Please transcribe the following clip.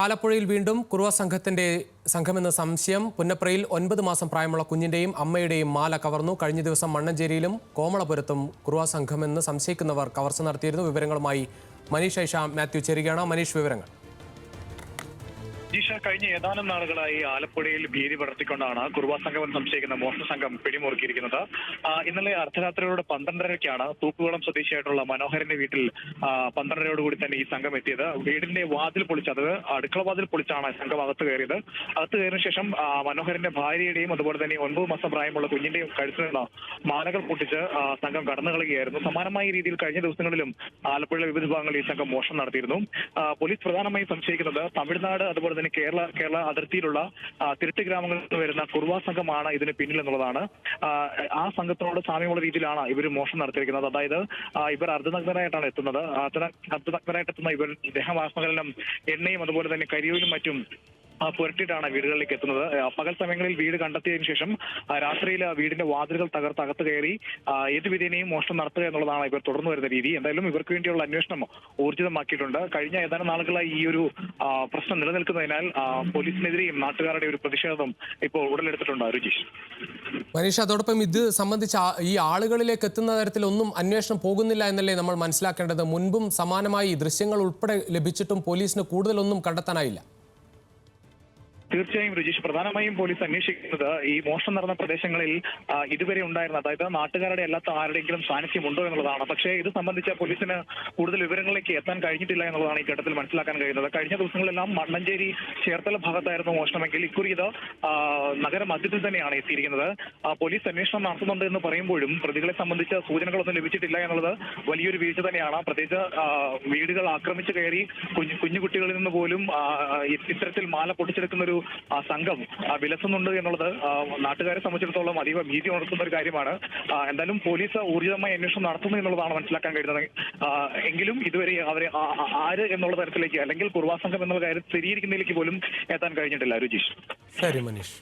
ആലപ്പുഴയിൽ വീണ്ടും കുറുവ സംഘമെന്ന സംശയം. പുന്നപ്രയിൽ 9 മാസം പ്രായമുള്ള കുഞ്ഞിന്റെയും അമ്മയുടെയും മാല കവർന്നു. കഴിഞ്ഞ ദിവസം മണ്ണഞ്ചേരിയിലും കോമളപുരത്തും കുറുവ സംഘമെന്ന് സംശയിക്കുന്നവർ കവർച്ച നടത്തിയിരുന്നു. വിവരങ്ങളുമായി മനീഷ് ഐഷ മാത്യു ചേരുകയാണ്. മനീഷ്, വിവരങ്ങൾ. ജീഷ, കഴിഞ്ഞ ഏതാനും നാളുകളായി ആലപ്പുഴയിൽ ഭീതി പടർത്തിക്കൊണ്ടാണ് കുറുവ സംഘമെന്ന് സംശയിക്കുന്ന മോഷണ സംഘം പിടിമുറുക്കിയിരിക്കുന്നത്. ഇന്നലെ അർദ്ധരാത്രിയോടെ 12:30-ക്കാണ് തൂക്കുകുളം സ്വദേശിയായിട്ടുള്ള മനോഹരന്റെ വീട്ടിൽ 12:30-ഓടുകൂടി തന്നെ ഈ സംഘം എത്തിയത്. വീടിന്റെ വാതിൽ പൊളിച്ച്, അത് അടുക്കള വാതിൽ പൊളിച്ചാണ് സംഘം അകത്ത് കയറിയത്. അകത്ത് കയറിയ ശേഷം മനോഹരന്റെ ഭാര്യയുടെയും അതുപോലെ തന്നെ 9 മാസം പ്രായമുള്ള കുഞ്ഞിന്റെയും കഴുത്തിൽ നിന്ന് മാലകൾ പൊട്ടിച്ച് സംഘം കടന്നു കളയുകയായിരുന്നു. സമാനമായ രീതിയിൽ കഴിഞ്ഞ ദിവസങ്ങളിലും ആലപ്പുഴയിലെ വിവിധ ഭാഗങ്ങളിൽ ഈ സംഘം മോഷണം നടത്തിയിരുന്നു. പോലീസ് പ്രധാനമായും സംശയിക്കുന്നത് തമിഴ്നാട് അതുപോലെ തന്നെ കേരള അതിർത്തിയിലുള്ള തിരുട്ട് ഗ്രാമങ്ങളിൽ നിന്ന് വരുന്ന കുറുവ സംഘമാണ് ഇതിന് പിന്നിൽ എന്നുള്ളതാണ്. ആ സംഘത്തിനോട് സാമ്യമുള്ള രീതിയിലാണ് ഇവർ മോഷണം നടത്തിയിരിക്കുന്നത്. അതായത് ഇവർ അർദ്ധനഗ്നരായിട്ടാണ് എത്തുന്നത്. അർദ്ധനഗ്നരായിട്ട് എത്തുന്ന ഇവർ ദേഹമാസകലനം എണ്ണയും അതുപോലെ തന്നെ കരിയൂരും മറ്റും പുരട്ടിയിട്ടാണ് വീടുകളിലേക്ക് എത്തുന്നത്. പകൽ സമയങ്ങളിൽ വീട് കണ്ടെത്തിയതിനു ശേഷം രാത്രിയിൽ വീടിന്റെ വാതിലുകൾ തകർത്ത് അകത്ത് കയറി ഏത് വിധേനയും മോഷണം നടത്തുക എന്നുള്ളതാണ് ഇവർ തുടർന്നു വരുന്ന രീതി. എന്തായാലും ഇവർക്ക് വേണ്ടിയുള്ള അന്വേഷണം ഊർജിതമാക്കിയിട്ടുണ്ട്. കഴിഞ്ഞ ഏതാനും നാളുകളായി ഈ ഒരു പ്രശ്നം നിലനിൽക്കുന്നതിനാൽ പോലീസിനെതിരെയും നാട്ടുകാരുടെ ഒരു പ്രതിഷേധം ഇപ്പോൾ ഉടലെടുത്തിട്ടുണ്ട്. രുചീഷ്, മനീഷ്, അതോടൊപ്പം ഇത് സംബന്ധിച്ച ഈ ആളുകളിലേക്ക് എത്തുന്ന തരത്തിലൊന്നും അന്വേഷണം പോകുന്നില്ല എന്നല്ലേ നമ്മൾ മനസ്സിലാക്കേണ്ടത്? മുൻപും സമാനമായി ദൃശ്യങ്ങൾ ഉൾപ്പെടെ ലഭിച്ചിട്ടും പോലീസിന് കൂടുതലൊന്നും കണ്ടെത്താനായില്ല. തീർച്ചയായും രുചീഷ്, പ്രധാനമായും പോലീസ് അന്വേഷിക്കുന്നത് ഈ മോഷണം നടന്ന പ്രദേശങ്ങളിൽ ഇതുവരെ ഉണ്ടായിരുന്ന, അതായത് നാട്ടുകാരുടെ അല്ലാത്ത ആരുടെയെങ്കിലും സാന്നിധ്യമുണ്ടോ എന്നുള്ളതാണ്. പക്ഷേ ഇത് സംബന്ധിച്ച പോലീസിന് കൂടുതൽ വിവരങ്ങളിലേക്ക് എത്താൻ കഴിഞ്ഞിട്ടില്ല എന്നുള്ളതാണ് ഈ ഘട്ടത്തിൽ മനസ്സിലാക്കാൻ കഴിയുന്നത്. കഴിഞ്ഞ ദിവസങ്ങളിലെല്ലാം മണ്ണഞ്ചേരി ചേർത്തല ഭാഗത്തായിരുന്നു മോഷണമെങ്കിൽ ഇക്കുറി ഇത് നഗരമധ്യത്തിൽ തന്നെയാണ് എത്തിയിരിക്കുന്നത്. പോലീസ് അന്വേഷണം നടത്തുന്നുണ്ട് എന്ന് പറയുമ്പോഴും പ്രതികളെ സംബന്ധിച്ച സൂചനകളൊന്നും ലഭിച്ചിട്ടില്ല എന്നുള്ളത് വലിയൊരു വീഴ്ച തന്നെയാണ്. പ്രത്യേകിച്ച് വീടുകൾ ആക്രമിച്ചു കയറി കുഞ്ഞുകുട്ടികളിൽ നിന്ന് പോലും ഇത്തരത്തിൽ മാല പൊട്ടിച്ചെടുക്കുന്ന ഒരു സംഘം വിലസുന്നുണ്ട് എന്നുള്ളത് നാട്ടുകാരെ സംബന്ധിച്ചിടത്തോളം അതീവ ഭീതി ഉണർത്തുന്ന ഒരു കാര്യമാണ്. എന്തായാലും പോലീസ് ഊർജിതമായി അന്വേഷണം നടത്തുന്നു എന്നുള്ളതാണ് മനസ്സിലാക്കാൻ കഴിയുന്നത്. എങ്കിലും ഇതുവരെ അവരെ ആര് എന്നുള്ള തരത്തിലേക്ക് അല്ലെങ്കിൽ കുറുവ സംഘം എന്നുള്ള കാര്യം സ്ഥിരീകരിക്കുന്നതിലേക്ക് പോലും എത്താൻ കഴിഞ്ഞിട്ടില്ല. രുചീഷ്. ശരി മനീഷ്.